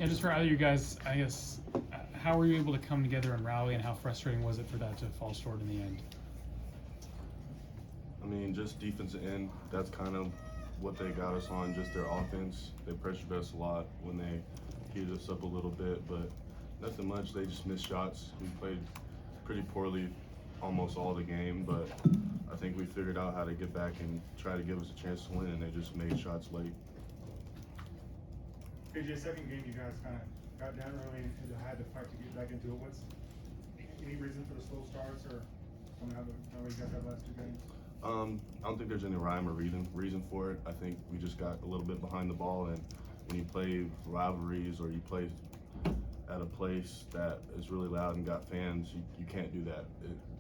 And just for either of you guys, I guess, how were you able to come together and rally, and how frustrating was it for that to fall short in the end? I mean, just defensive end, that's kind of what they got us on, just their offense. They pressured us a lot when they heated us up a little bit, but nothing much. They just missed shots. We played pretty poorly almost all the game, but I think we figured out how to get back and try to give us a chance to win, and they just made shots late. KJ, second game, you guys kind of got down early and had to fight to get back into it. What's any reason for the slow starts, or how you guys had last 2 games? I don't think there's any rhyme or reason for it. I think we just got a little bit behind the ball, and when you play rivalries or you play at a place that is really loud and got fans, you can't do that.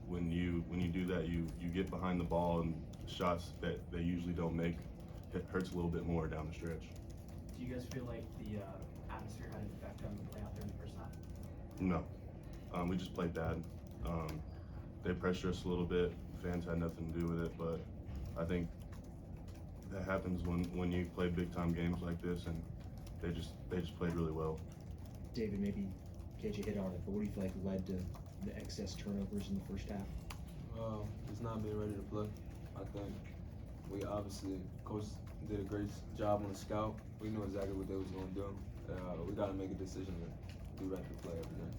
When you do that, you get behind the ball, and shots that they usually don't make, it hurts a little bit more down the stretch. Do you guys feel like the atmosphere had an effect on the play out there in the first half? No, we just played bad. They pressured us a little bit. Fans had nothing to do with it, but I think that happens when you play big time games like this, and they just played really well. David, maybe KJ hit on it, but what do you feel like led to the excess turnovers in the first half? It's not being ready to play. I think we obviously, coach did a great job on the scout. We knew exactly what they was going to do. We got to make a decision to be ready to play every day.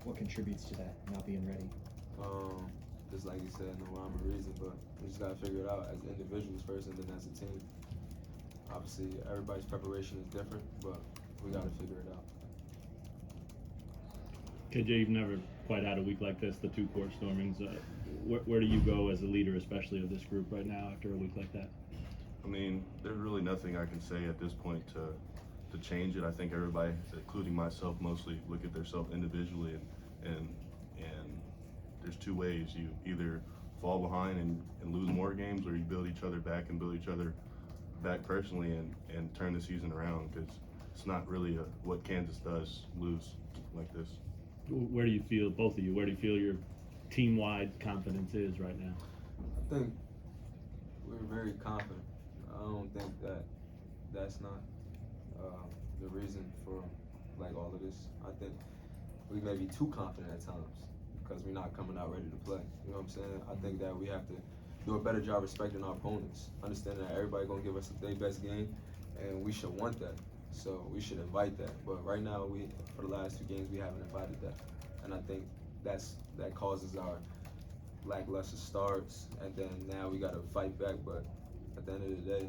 What contributes to that, not being ready? Just like you said, no rhyme or reason, but we just got to figure it out as individuals first and then as a team. Obviously, everybody's preparation is different, but we got to figure it out. KJ, you've never quite had a week like this, the 2 court stormings. Where do you go as a leader, especially of this group right now, after a week like that? I mean, there's really nothing I can say at this point to change it. I think everybody, including myself mostly, look at themselves individually, and there's 2 ways. You either fall behind and lose more games, or you build each other back and build each other back personally and turn the season around, because it's not really what Kansas does, lose like this. Where do you feel, both of you, where do you feel your team-wide confidence is right now? I think we're very confident. I don't think that's not the reason for like all of this. I think we may be too confident at times because we're not coming out ready to play. You know what I'm saying? I think that we have to do a better job respecting our opponents, understanding that everybody gonna give us their best game, and we should want that. So we should invite that. But right now, for the last 2 games, we haven't invited that, and I think that causes our lackluster starts, and then now we got to fight back. But at the end of the day,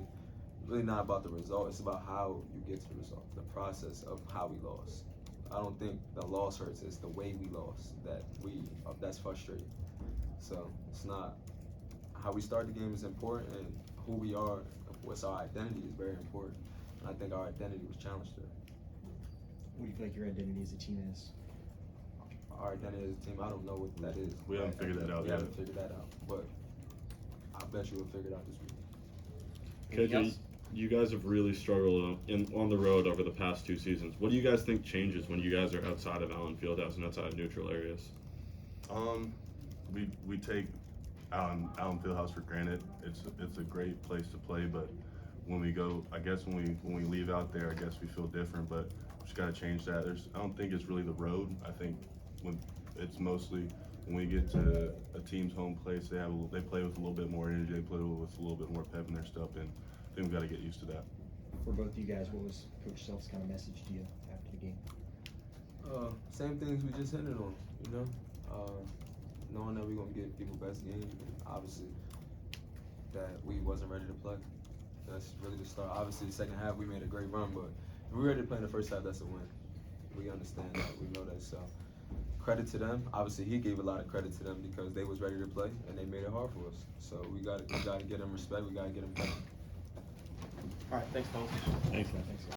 it's really not about the result. It's about how you get to the result, the process of how we lost. I don't think the loss hurts. It's the way we lost that's frustrating. So it's not how we start the game is important, and who we are, what's our identity is very important. And I think our identity was challenged there. What do you feel like your identity as a team is? Our identity as a team, I don't know what that is. We haven't figured that out We yet. haven't figured that out, but I bet you we'll figure it out this week. KJ, you guys have really struggled on the road over the past 2 seasons. What do you guys think changes when you guys are outside of Allen Fieldhouse and outside of neutral areas? We take Allen Fieldhouse for granted. It's a great place to play, but when we go, I guess when we leave out there, I guess we feel different. But we just got to change that. I don't think it's really the road. I think it's mostly when we get to a team's home place, they play with a little bit more energy. They play with a little bit more pep in their stuff, and I think we've got to get used to that. For both of you guys, what was Coach Self's kind of message to you after the game? Same things we just hinted on, you know? Knowing that we're going to give people best game, and obviously that we wasn't ready to play. That's really the start. Obviously, the second half, we made a great run, but if we're ready to play in the first half, that's a win. We understand that. We know that. So credit to them. Obviously, he gave a lot of credit to them because they was ready to play, and they made it hard for us. So we got to get them respect. We got to get them better. All right, thanks, folks. Thanks, man. Thanks.